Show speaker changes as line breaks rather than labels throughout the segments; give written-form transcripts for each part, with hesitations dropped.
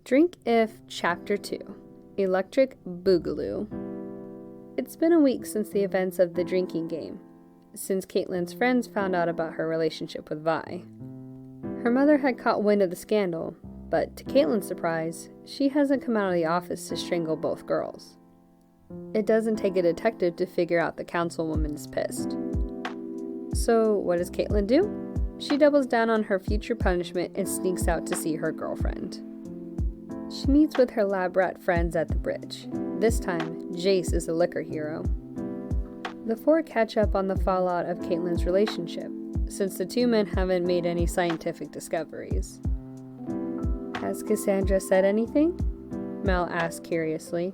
Drink If Chapter 2 Electric Boogaloo. It's been a week since the events of the drinking game, since Caitlin's friends found out about her relationship with Vi. Her mother had caught wind of the scandal, but to Caitlin's surprise, she hasn't come out of the office to strangle both girls. It doesn't take a detective to figure out the councilwoman is pissed. So what does Caitlin do? She doubles down on her future punishment and sneaks out to see her girlfriend. She meets with her lab rat friends at the bridge. This time, Jace is a liquor hero. The four catch up on the fallout of Caitlin's relationship, since the two men haven't made any scientific discoveries. Has Cassandra said anything? Mel asked curiously.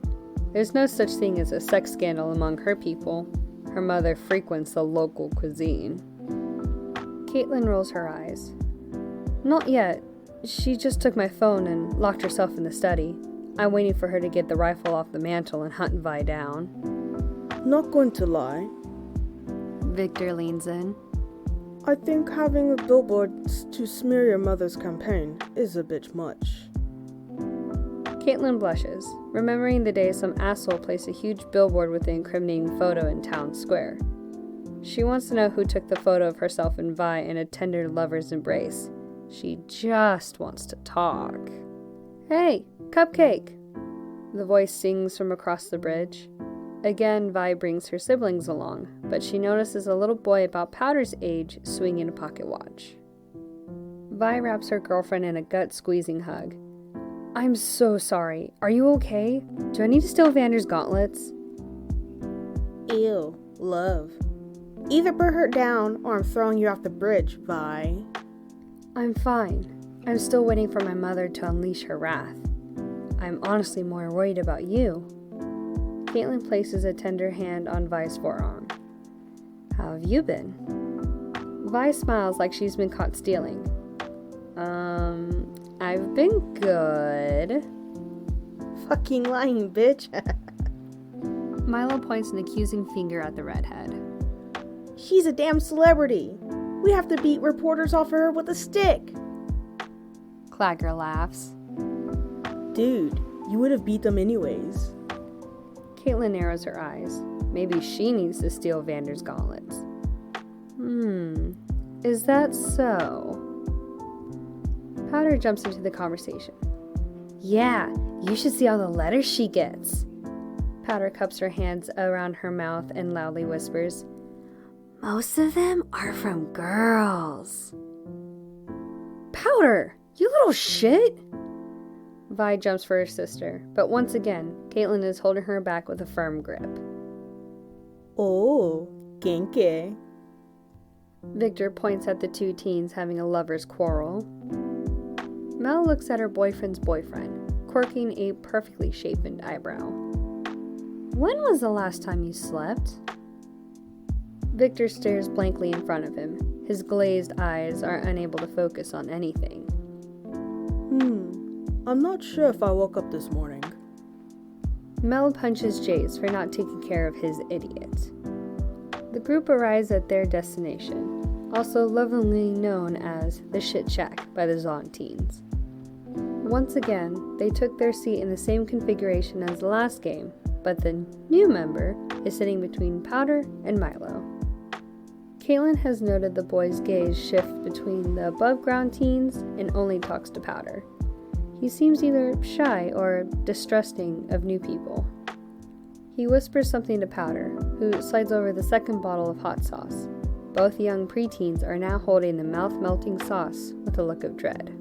There's no such thing as a sex scandal among her people. Her mother frequents the local cuisine. Caitlin rolls her eyes. Not yet. She just took my phone and locked herself in the study. I'm waiting for her to get the rifle off the mantle and hunt Vi down.
Not going to lie.
Victor leans in.
I think having a billboard to smear your mother's campaign is a bit much.
Caitlin blushes, remembering the day some asshole placed a huge billboard with the incriminating photo in town square. She wants to know who took the photo of herself and Vi in a tender lover's embrace. She just wants to talk. Hey, Cupcake! The voice sings from across the bridge. Again, Vi brings her siblings along, but she notices a little boy about Powder's age swinging a pocket watch. Vi wraps her girlfriend in a gut-squeezing hug. I'm so sorry. Are you okay? Do I need to steal Vander's gauntlets?
Ew, love. Either put her down or I'm throwing you off the bridge, Vi.
I'm fine. I'm still waiting for my mother to unleash her wrath. I'm honestly more worried about you. Caitlin places a tender hand on Vi's forearm. How have you been? Vi smiles like she's been caught stealing. I've been good.
Fucking lying, bitch.
Milo points an accusing finger at the redhead.
She's a damn celebrity. We have to beat reporters off her with a stick.
Clagger laughs.
Dude, you would have beat them anyways.
Caitlin narrows her eyes. Maybe she needs to steal Vander's gauntlets. Is that so? Powder jumps into the conversation. Yeah, you should see all the letters she gets. Powder cups her hands around her mouth and loudly whispers, most of them are from girls. Powder, you little shit! Vi jumps for her sister, but once again, Caitlin is holding her back with a firm grip.
Oh, kinky.
Victor points at the two teens having a lover's quarrel. Mel looks at her boyfriend's boyfriend, quirking a perfectly shapen eyebrow. When was the last time you slept? Victor stares blankly in front of him. His glazed eyes are unable to focus on anything.
I'm not sure if I woke up this morning.
Mel punches Jace for not taking care of his idiot. The group arrives at their destination, also lovingly known as the Shit Shack by the Zon teens. Once again, they took their seat in the same configuration as the last game, but the new member is sitting between Powder and Milo. Caitlin has noted the boy's gaze shift between the above-ground teens and only talks to Powder. He seems either shy or distrusting of new people. He whispers something to Powder, who slides over the second bottle of hot sauce. Both young preteens are now holding the mouth-melting sauce with a look of dread.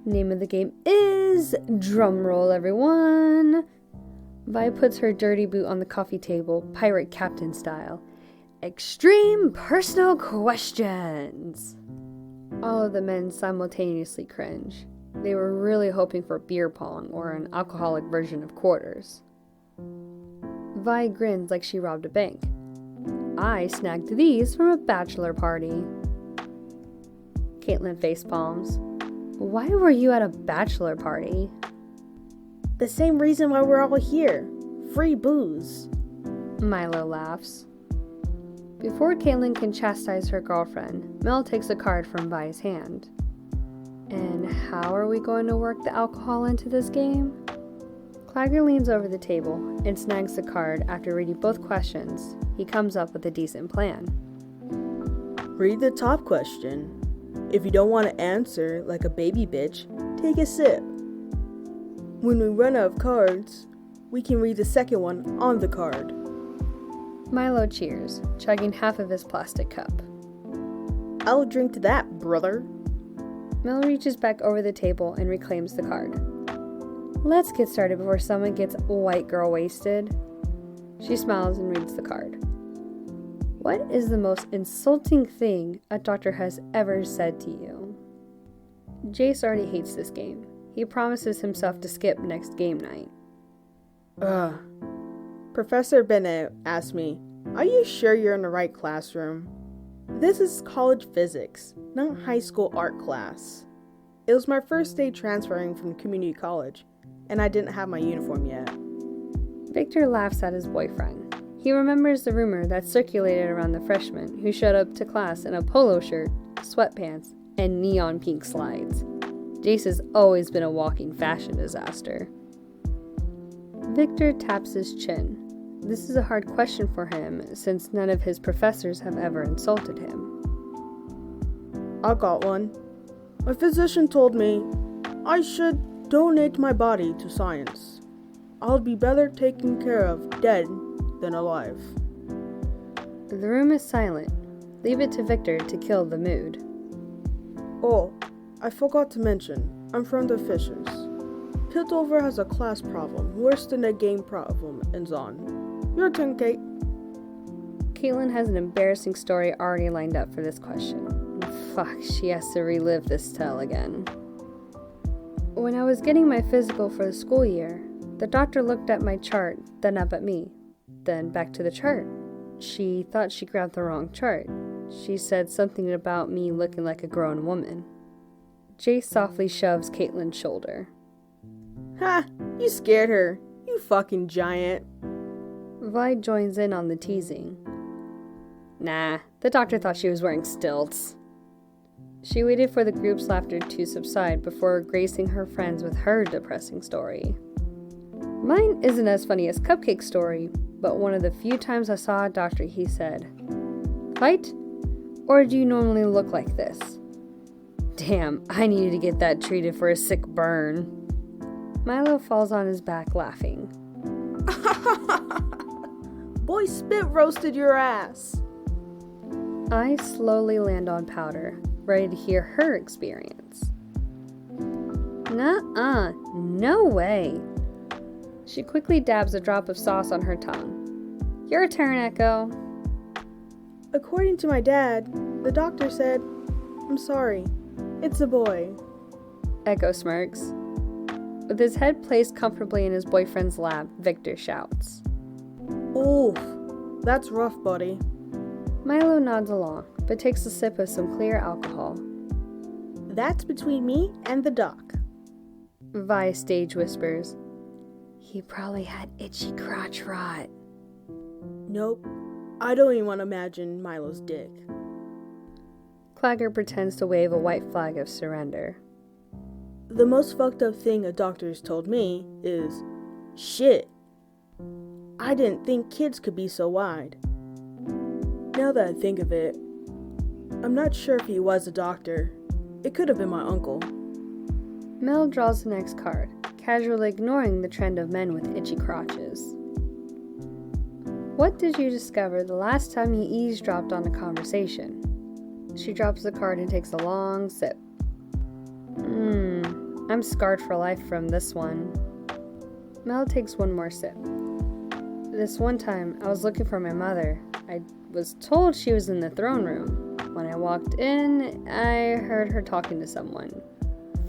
Name of the game is, drumroll everyone, Vi puts her dirty boot on the coffee table, pirate captain style. Extreme personal questions. All of the men simultaneously cringe. They were really hoping for beer pong or an alcoholic version of quarters. Vi grins like she robbed a bank. I snagged these from a bachelor party. Caitlin facepalms. Why were you at a bachelor party?
The same reason why we're all here. Free booze.
Milo laughs. Before Caitlin can chastise her girlfriend, Mel takes a card from Vi's hand. And how are we going to work the alcohol into this game? Clagger leans over the table and snags the card. After reading both questions, he comes up with a decent plan.
Read the top question. If you don't want to answer like a baby bitch, take a sip. When we run out of cards, we can read the second one on the card.
Milo cheers, chugging half of his plastic cup.
I'll drink to that, brother.
Mel reaches back over the table and reclaims the card. Let's get started before someone gets white girl wasted. She smiles and reads the card. What is the most insulting thing a doctor has ever said to you? Jace already hates this game. He promises himself to skip next game night.
Professor Bennett asked me, "Are you sure you're in the right classroom? This is college physics, not high school art class." It was my first day transferring from community college, and I didn't have my uniform yet.
Victor laughs at his boyfriend. He remembers the rumor that circulated around the freshman who showed up to class in a polo shirt, sweatpants, and neon pink slides. Jace has always been a walking fashion disaster. Victor taps his chin. This is a hard question for him since none of his professors have ever insulted him.
I got one. My physician told me I should donate my body to science. I'll be better taken care of dead than alive.
The room is silent. Leave it to Victor to kill the mood.
Oh, I forgot to mention, I'm from the Fishers. Piltover has a class problem worse than a game problem in Zon. Your turn, Kate.
Caitlin has an embarrassing story already lined up for this question. Fuck, she has to relive this tale again. When I was getting my physical for the school year, the doctor looked at my chart, then up at me, then back to the chart. She thought she grabbed the wrong chart. She said something about me looking like a grown woman. Jace softly shoves Caitlin's shoulder.
Ha! You scared her. You fucking giant.
Vi joins in on the teasing. Nah, the doctor thought she was wearing stilts. She waited for the group's laughter to subside before gracing her friends with her depressing story. Mine isn't as funny as Cupcake's story, but one of the few times I saw a doctor, he said, "Fight? Or do you normally look like this?" Damn, I needed to get that treated for a sick burn. Milo falls on his back laughing.
Boy spit roasted your ass.
I slowly land on Powder, ready to hear her experience. Nuh-uh, no way. She quickly dabs a drop of sauce on her tongue. Your turn, Echo.
According to my dad, the doctor said, "I'm sorry, it's a boy."
Echo smirks. With his head placed comfortably in his boyfriend's lap, Victor shouts.
Oof, that's rough, buddy.
Milo nods along, but takes a sip of some clear alcohol.
That's between me and the doc.
Vi stage whispers. He probably had itchy crotch rot.
Nope, I don't even want to imagine Milo's dick.
Clagger pretends to wave a white flag of surrender.
The most fucked up thing a doctor's told me is, shit. I didn't think kids could be so wide. Now that I think of it, I'm not sure if he was a doctor. It could have been my uncle.
Mel draws the next card, casually ignoring the trend of men with itchy crotches. What did you discover the last time you eavesdropped on a conversation? She drops the card and takes a long sip. I'm scarred for life from this one. Mel takes one more sip. This one time, I was looking for my mother. I was told she was in the throne room. When I walked in, I heard her talking to someone,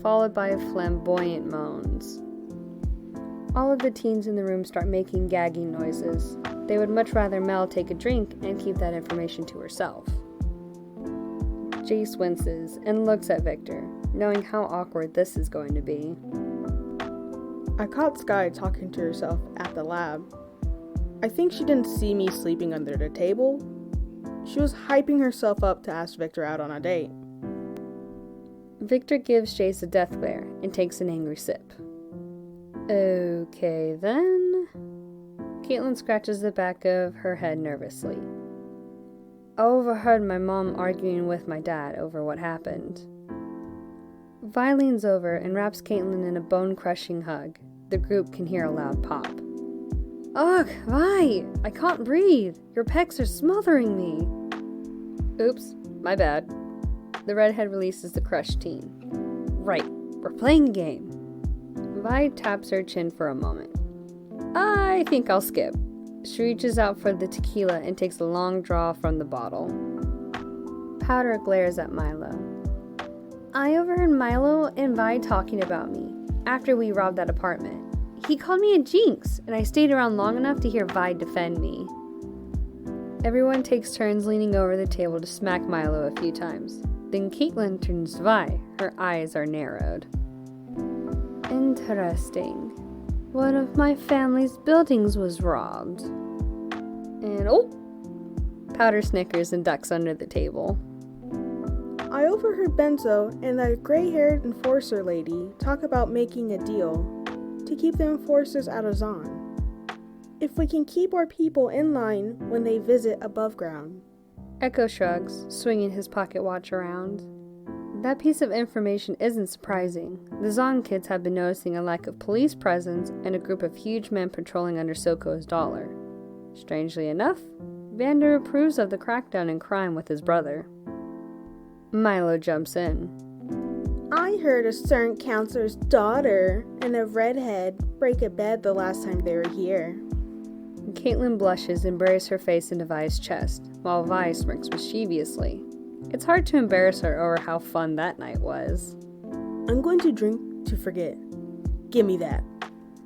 followed by flamboyant moans. All of the teens in the room start making gagging noises. They would much rather Mel take a drink and keep that information to herself. Jace winces and looks at Victor, knowing how awkward this is going to be.
I caught Sky talking to herself at the lab. I think she didn't see me sleeping under the table. She was hyping herself up to ask Victor out on a date.
Victor gives Jace a death glare and takes an angry sip. Okay then. Caitlin scratches the back of her head nervously. I overheard my mom arguing with my dad over what happened. Vi leans over and wraps Caitlin in a bone-crushing hug. The group can hear a loud pop. Ugh, Vi! I can't breathe! Your pecs are smothering me! Oops, my bad. The redhead releases the crushed teen. Right, we're playing a game. Vi taps her chin for a moment. I think I'll skip. She reaches out for the tequila and takes a long draw from the bottle. Powder glares at Milo. I overheard Milo and Vi talking about me after we robbed that apartment. He called me a jinx, and I stayed around long enough to hear Vi defend me. Everyone takes turns leaning over the table to smack Milo a few times. Then Caitlin turns to Vi. Her eyes are narrowed. Interesting. One of my family's buildings was robbed. And Powder snickers and ducks under the table.
I overheard Benzo and that gray-haired enforcer lady talk about making a deal to keep the enforcers out of Zon. If we can keep our people in line when they visit above ground.
Echo shrugs, swinging his pocket watch around. That piece of information isn't surprising. The Zon kids have been noticing a lack of police presence and a group of huge men patrolling under Soko's dollar. Strangely enough, Vander approves of the crackdown in crime with his brother. Milo jumps in.
I heard a certain counselor's daughter and a redhead break a bed the last time they were here.
Caitlin blushes and buries her face into Vi's chest, while Vi smirks mischievously. It's hard to embarrass her over how fun that night was.
I'm going to drink to forget. Give me that.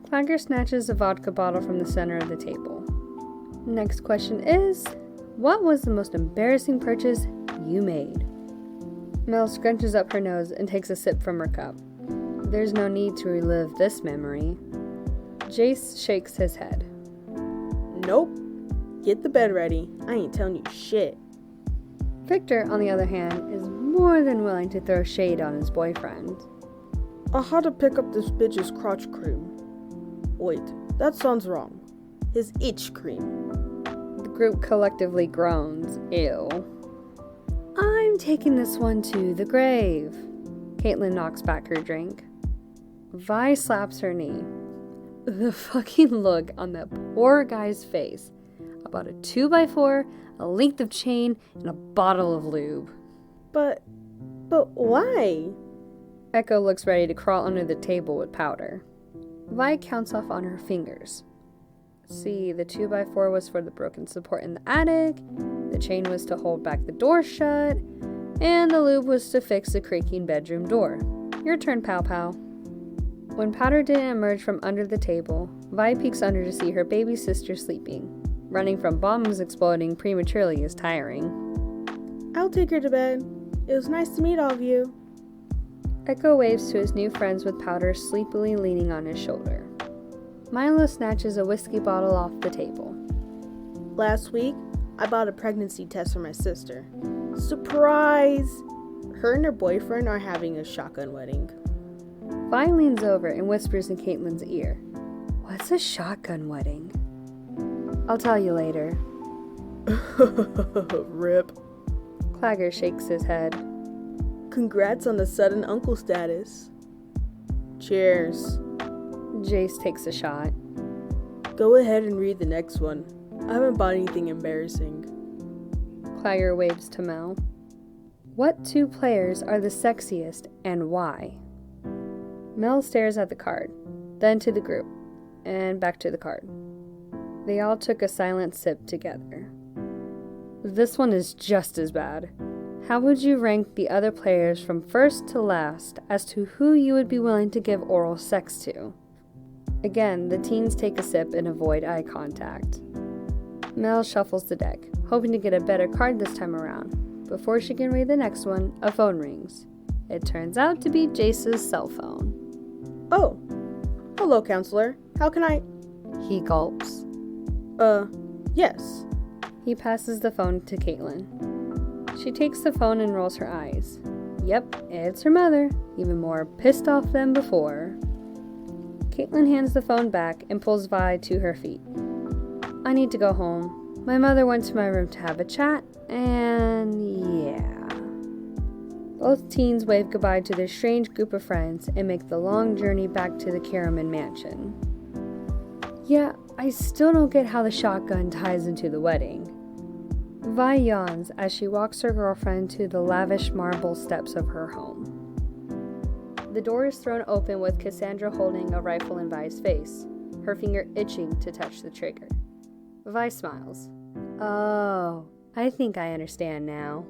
Clagger snatches a vodka bottle from the center of the table. Next question is, what was the most embarrassing purchase you made? Mel scrunches up her nose and takes a sip from her cup. There's no need to relive this memory. Jace shakes his head.
Nope. Get the bed ready. I ain't telling you shit.
Victor, on the other hand, is more than willing to throw shade on his boyfriend.
I had to pick up this bitch's crotch cream. Wait, that sounds wrong. His itch cream.
The group collectively groans. Ew. I'm taking this one to the grave. Caitlin knocks back her drink. Vi slaps her knee. The fucking look on that poor guy's face. About a 2x4, a length of chain, and a bottle of lube.
But why?
Echo looks ready to crawl under the table with Powder. Vi counts off on her fingers. See, the 2x4 was for the broken support in the attic, the chain was to hold back the door shut, and the lube was to fix the creaking bedroom door. Your turn, Pow Pow. When Powder didn't emerge from under the table, Vi peeks under to see her baby sister sleeping. Running from bombs exploding prematurely is tiring.
I'll take her to bed. It was nice to meet all of you.
Echo waves to his new friends with Powder sleepily leaning on his shoulder. Milo snatches a whiskey bottle off the table.
Last week, I bought a pregnancy test for my sister. Surprise! Her and her boyfriend are having a shotgun wedding.
Vi leans over and whispers in Caitlin's ear. What's a shotgun wedding? I'll tell you later.
Rip.
Clagger shakes his head.
Congrats on the sudden uncle status. Cheers.
Jace takes a shot.
Go ahead and read the next one. I haven't bought anything embarrassing.
Clagger waves to Mel. What two players are the sexiest and why? Mel stares at the card, then to the group, and back to the card. They all took a silent sip together. This one is just as bad. How would you rank the other players from first to last as to who you would be willing to give oral sex to? Again, the teens take a sip and avoid eye contact. Mel shuffles the deck, hoping to get a better card this time around. Before she can read the next one, a phone rings. It turns out to be Jace's cell phone.
Oh, hello, counselor. How can I...
He gulps.
Yes.
He passes the phone to Caitlin. She takes the phone and rolls her eyes. Yep, it's her mother, even more pissed off than before. Caitlin hands the phone back and pulls Vi to her feet. I need to go home. My mother went to my room to have a chat, and yeah. Both teens wave goodbye to their strange group of friends and make the long journey back to the Karaman mansion. Yeah, I still don't get how the shotgun ties into the wedding. Vi yawns as she walks her girlfriend to the lavish marble steps of her home. The door is thrown open with Cassandra holding a rifle in Vi's face, her finger itching to touch the trigger. Vi smiles. Oh, I think I understand now.